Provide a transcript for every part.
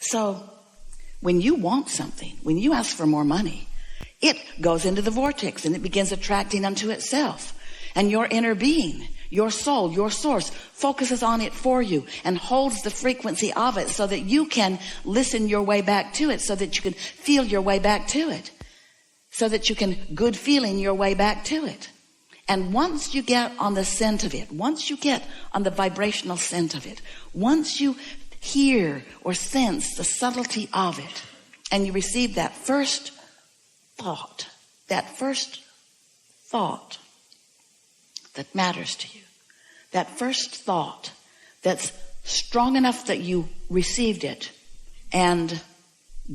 So when you want something, when you ask for more money, it goes into the vortex and it begins attracting unto itself. And your inner being, your soul, your source, focuses on it for you and holds the frequency of it so that you can listen your way back to it, so that you can feel your way back to it, so that you can good feeling your way back to it. And once you get on the scent of it, once you get on the vibrational scent of it, once you hear or sense the subtlety of it, and you receive that first thought that matters to you, that first thought that's strong enough that you received it and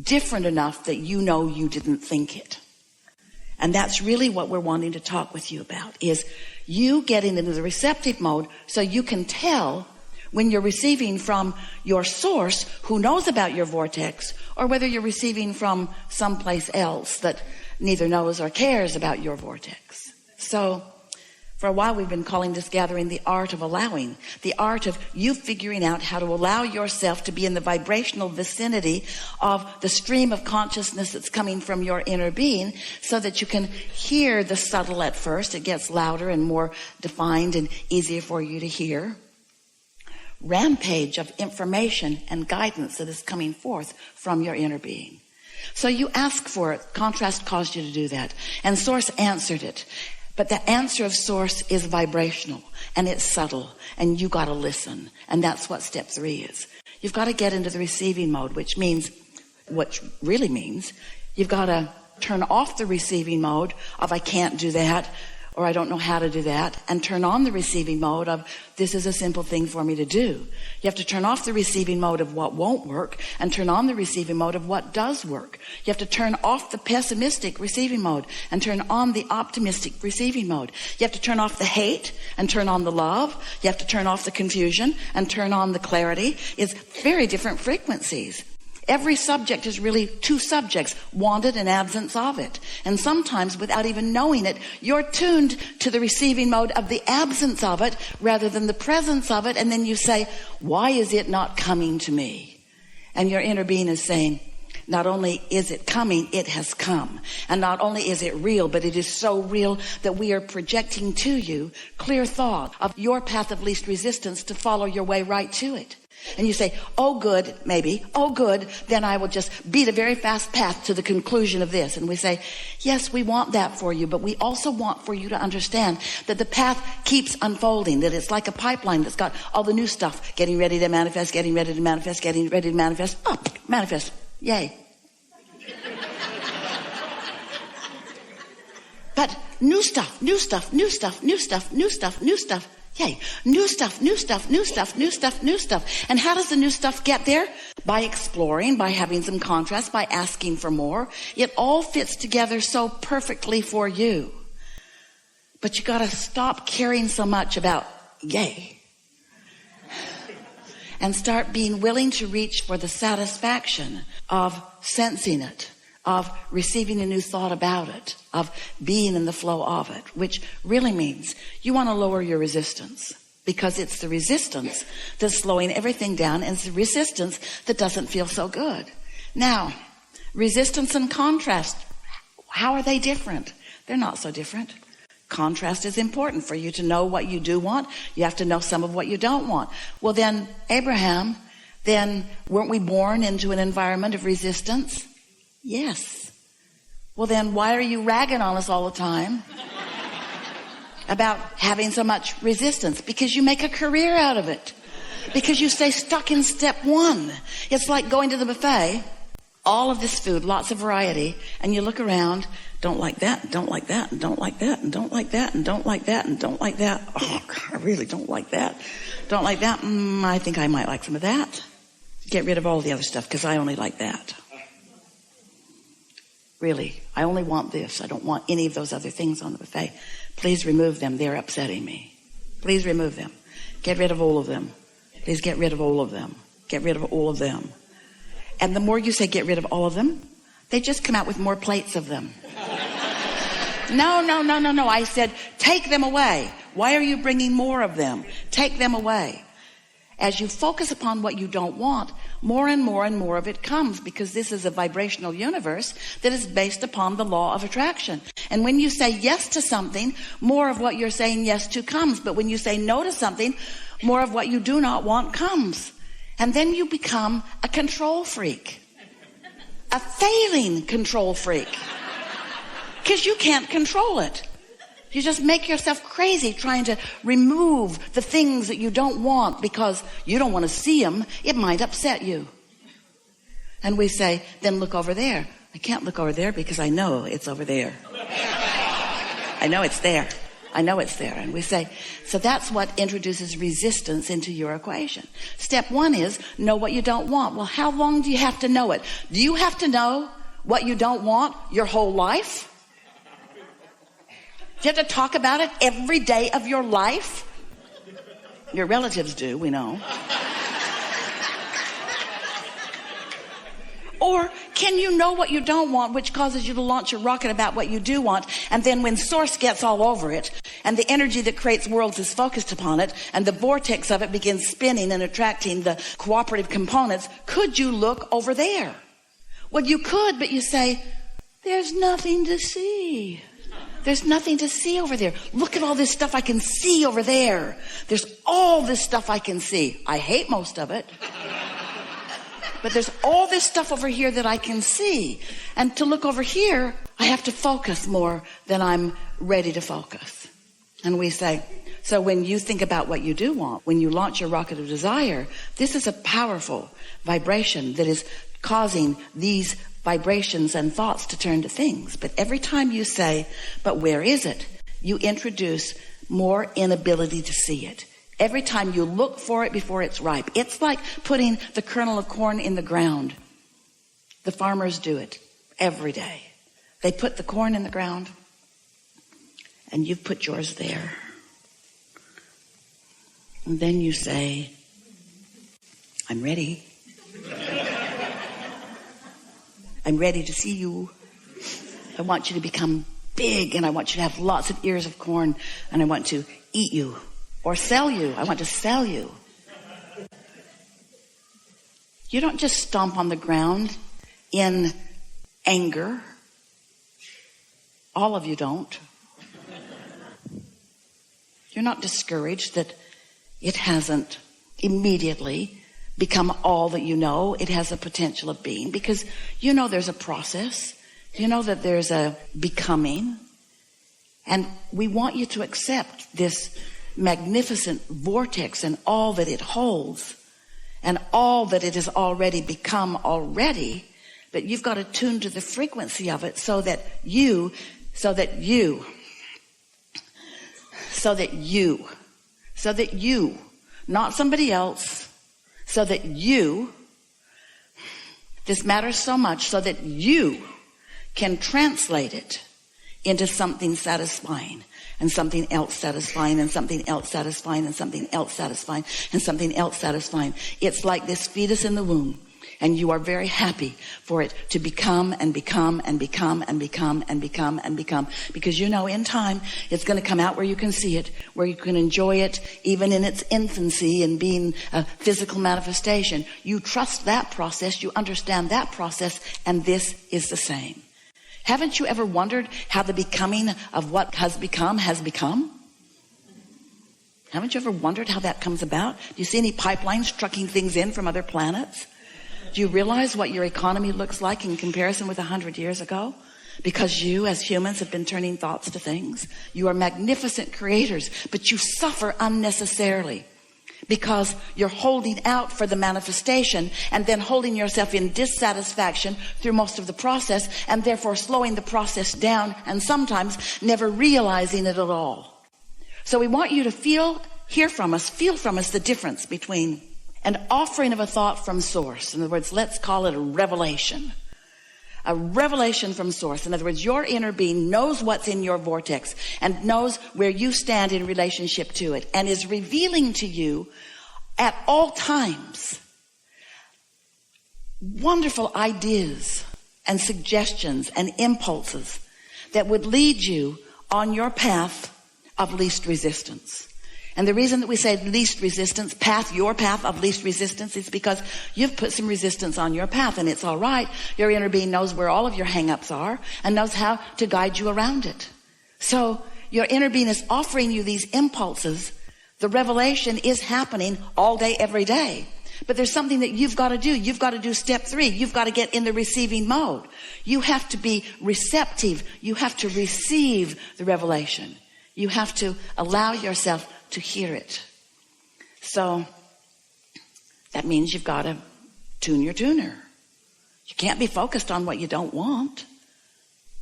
different enough that you know you didn't think it. And that's really what we're wanting to talk with you about, is you getting into the receptive mode so you can tell when you're receiving from your source who knows about your vortex, or whether you're receiving from someplace else that neither knows or cares about your vortex. So for a while we've been calling this gathering the art of allowing, the art of you figuring out how to allow yourself to be in the vibrational vicinity of the stream of consciousness that's coming from your inner being, so that you can hear the subtle at first. It gets louder and more defined and easier for you to hear. Rampage of information and guidance that is coming forth from your inner being. So you ask for it. Contrast caused you to do that. And Source answered it. But the answer of Source is vibrational and it's subtle, and you got to listen. And that's what step 3 is. You've got to get into the receiving mode, which really means you've got to turn off the receiving mode of I can't do that, or I don't know how to do that, and turn on the receiving mode of this is a simple thing for me to do. You have to turn off the receiving mode of what won't work and turn on the receiving mode of what does work. You have to turn off the pessimistic receiving mode and turn on the optimistic receiving mode. You have to turn off the hate and turn on the love. You have to turn off the confusion and turn on the clarity. It's very different frequencies. Every subject is really 2 subjects, wanted and absence of it. And sometimes without even knowing it, you're tuned to the receiving mode of the absence of it rather than the presence of it. And then you say, why is it not coming to me? And your inner being is saying, not only is it coming, it has come. And not only is it real, but it is so real that we are projecting to you clear thought of your path of least resistance to follow your way right to it. And you say, oh good, maybe, oh good, then I will just beat a very fast path to the conclusion of this. And we say, yes, we want that for you, but we also want for you to understand that the path keeps unfolding, that it's like a pipeline that's got all the new stuff getting ready to manifest, getting ready to manifest, getting ready to manifest. Oh, manifest, yay. But new stuff, new stuff, new stuff, new stuff, new stuff, new stuff. Yay. New stuff, new stuff, new stuff, new stuff, new stuff. And how does the new stuff get there? By exploring, by having some contrast, by asking for more. It all fits together so perfectly for you. But you got to stop caring so much about yay. And start being willing to reach for the satisfaction of sensing it, of receiving a new thought about it, of being in the flow of it, which really means you want to lower your resistance, because it's the resistance that's slowing everything down, and it's the resistance that doesn't feel so good. Now, resistance and contrast, how are they different? They're not so different. Contrast is important for you to know what you do want. You have to know some of what you don't want. Well then, Abraham, then weren't we born into an environment of resistance? Yes. Well then, why are you ragging on us all the time about having so much resistance? Because you make a career out of it. Because you stay stuck in step 1. It's like going to the buffet, all of this food, lots of variety, and you look around, don't like that, don't like that, and don't like that, and don't like that, and don't like that, and don't like that. Oh, God, I really don't like that. Don't like that. I think I might like some of that. Get rid of all the other stuff, because I only like that. Really, I only want this. I don't want any of those other things on the buffet. Please remove them. They're upsetting me. Please remove them. Get rid of all of them. Please get rid of all of them. Get rid of all of them. And the more you say get rid of all of them, they just come out with more plates of them. No. I said, take them away. Why are you bringing more of them? Take them away. As you focus upon what you don't want, more and more and more of it comes, because this is a vibrational universe that is based upon the law of attraction. And when you say yes to something, more of what you're saying yes to comes. But when you say no to something, more of what you do not want comes. And then you become a control freak, a failing control freak, because you can't control it. You just make yourself crazy trying to remove the things that you don't want because you don't want to see them. It might upset you. And we say, then look over there. I can't look over there because I know it's over there. I know it's there. I know it's there. And we say, so that's what introduces resistance into your equation. Step one is know what you don't want. Well, how long do you have to know it? Do you have to know what you don't want your whole life? Do you have to talk about it every day of your life? Your relatives do, we know. Or can you know what you don't want, which causes you to launch a rocket about what you do want, and then when source gets all over it, and the energy that creates worlds is focused upon it, and the vortex of it begins spinning and attracting the cooperative components, could you look over there? Well, you could, but you say, there's nothing to see. There's nothing to see over there. Look at all this stuff I can see over there. There's all this stuff I can see. I hate most of it. But there's all this stuff over here that I can see. And to look over here, I have to focus more than I'm ready to focus. And we say, so when you think about what you do want, when you launch your rocket of desire, this is a powerful vibration that is causing these vibrations and thoughts to turn to things. But every time you say, but where is it? You introduce more inability to see it. Every time you look for it before it's ripe. It's like putting the kernel of corn in the ground. The farmers do it every day. They put the corn in the ground, and you've put yours there. And then you say, I'm ready. I'm ready to see you. I want you to become big, and I want you to have lots of ears of corn, and I want to eat you or sell you. I want to sell you. You don't just stomp on the ground in anger. All of you don't. You're not discouraged that it hasn't immediately become all that you know it has a potential of being, because you know there's a process. You know that there's a becoming. And we want you to accept this magnificent vortex and all that it holds and all that it has already become already. But you've got to tune to the frequency of it so that you, not somebody else, so that you, this matters so much, so that you can translate it into something satisfying, and something else satisfying, and something else satisfying, and something else satisfying, and something else satisfying. It's like this fetus in the womb, and you are very happy for it to become and become and become and become and become and become, because you know in time it's going to come out where you can see it, where you can enjoy it, even in its infancy and being a physical manifestation. You trust that process, you understand that process, and this is the same. Haven't you ever wondered how the becoming of what has become has become? Haven't you ever wondered how that comes about? Do you see any pipelines trucking things in from other planets? Do you realize what your economy looks like in comparison with 100 years ago? Because you, as humans, have been turning thoughts to things. You are magnificent creators, but you suffer unnecessarily because you're holding out for the manifestation and then holding yourself in dissatisfaction through most of the process, and therefore slowing the process down and sometimes never realizing it at all. So we want you to feel from us the difference between an offering of a thought from source. In other words, let's call it a revelation. A revelation from source. In other words, your inner being knows what's in your vortex and knows where you stand in relationship to it, and is revealing to you at all times wonderful ideas and suggestions and impulses that would lead you on your path of least resistance. And the reason that we say least resistance, your path of least resistance, is because you've put some resistance on your path, and it's all right. Your inner being knows where all of your hang-ups are and knows how to guide you around it. So your inner being is offering you these impulses. The revelation is happening all day, every day. But there's something that you've got to do. You've got to do step 3. You've got to get in the receiving mode. You have to be receptive. You have to receive the revelation. You have to allow yourself to hear it. So that means you've got to tune your tuner. You can't be focused on what you don't want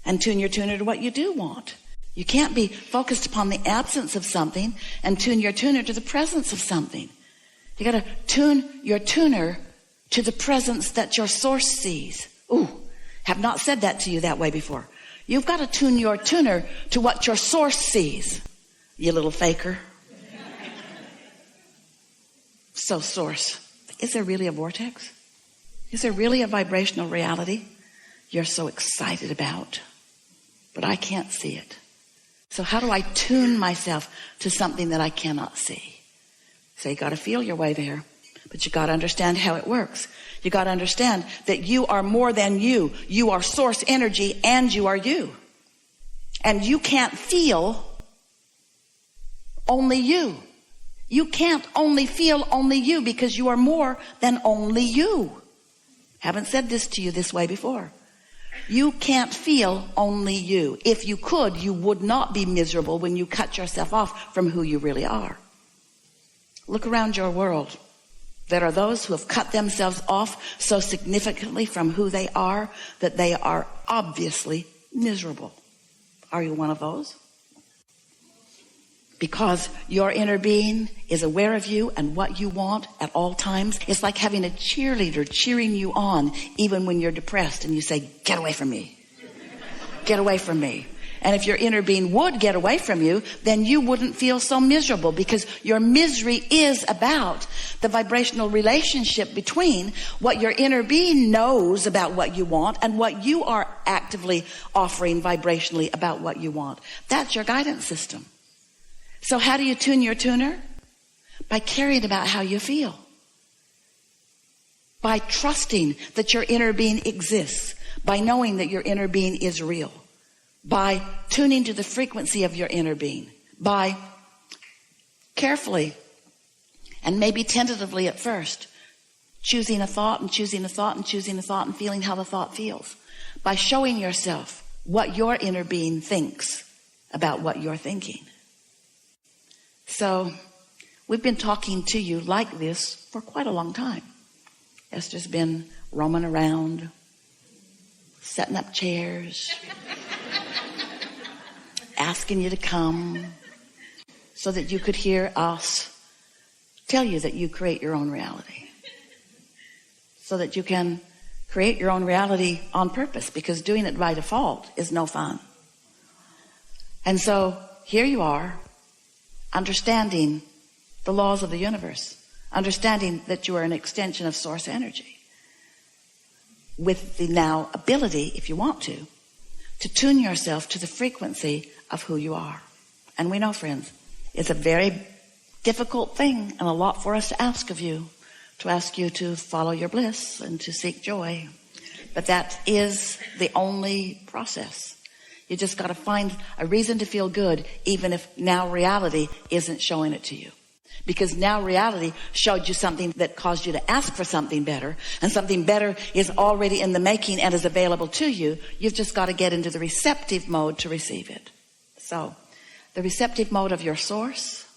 and tune your tuner to what you do want. You can't be focused upon the absence of something and tune your tuner to the presence of something. You got to tune your tuner to the presence that your source sees. Ooh, have not said that to you that way before. You've got to tune your tuner to what your source sees, you little faker. So source, is there really a vortex? Is there really a vibrational reality you're so excited about? But I can't see it. So how do I tune myself to something that I cannot see? So you got to feel your way there, but you got to understand how it works. You got to understand that you are more than you. You are source energy and you are you. And you can't feel only you. You can't only feel only you because you are more than only you. Haven't said this to you this way before. You can't feel only you. If you could, you would not be miserable when you cut yourself off from who you really are. Look around your world. There are those who have cut themselves off so significantly from who they are that they are obviously miserable. Are you one of those? Because your inner being is aware of you and what you want at all times. It's like having a cheerleader cheering you on even when you're depressed and you say, get away from me. Get away from me. And if your inner being would get away from you, then you wouldn't feel so miserable, because your misery is about the vibrational relationship between what your inner being knows about what you want and what you are actively offering vibrationally about what you want. That's your guidance system. So how do you tune your tuner? By caring about how you feel. By trusting that your inner being exists. By knowing that your inner being is real. By tuning to the frequency of your inner being. By carefully and maybe tentatively at first choosing a thought and choosing a thought and choosing a thought and feeling how the thought feels. By showing yourself what your inner being thinks about what you're thinking. So we've been talking to you like this for quite a long time. Esther's been roaming around, setting up chairs, asking you to come so that you could hear us tell you that you create your own reality. So that you can create your own reality on purpose, because doing it by default is no fun. And so here you are, understanding the laws of the universe, understanding that you are an extension of source energy, with the now ability, if you want to tune yourself to the frequency of who you are. And we know, friends, it's a very difficult thing and a lot for us to ask of you, to ask you to follow your bliss and to seek joy. But that is the only process. You just got to find a reason to feel good, even if now reality isn't showing it to you. Because now reality showed you something that caused you to ask for something better, and something better is already in the making and is available to you. You've just got to get into the receptive mode to receive it. So the receptive mode of your source,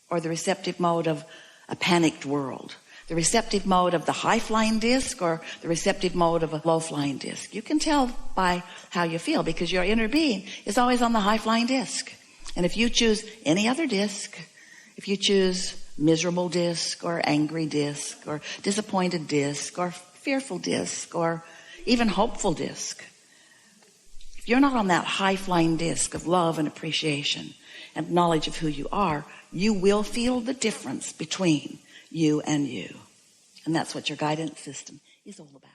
or the receptive mode of a panicked world, the receptive mode of the high-flying disc, or the receptive mode of a low-flying disc. You can tell by how you feel, because your inner being is always on the high-flying disc. And if you choose any other disc, if you choose miserable disc, or angry disc, or disappointed disc, or fearful disc, or even hopeful disc, if you're not on that high-flying disc of love and appreciation and knowledge of who you are, you will feel the difference between you and you. And that's what your guidance system is all about.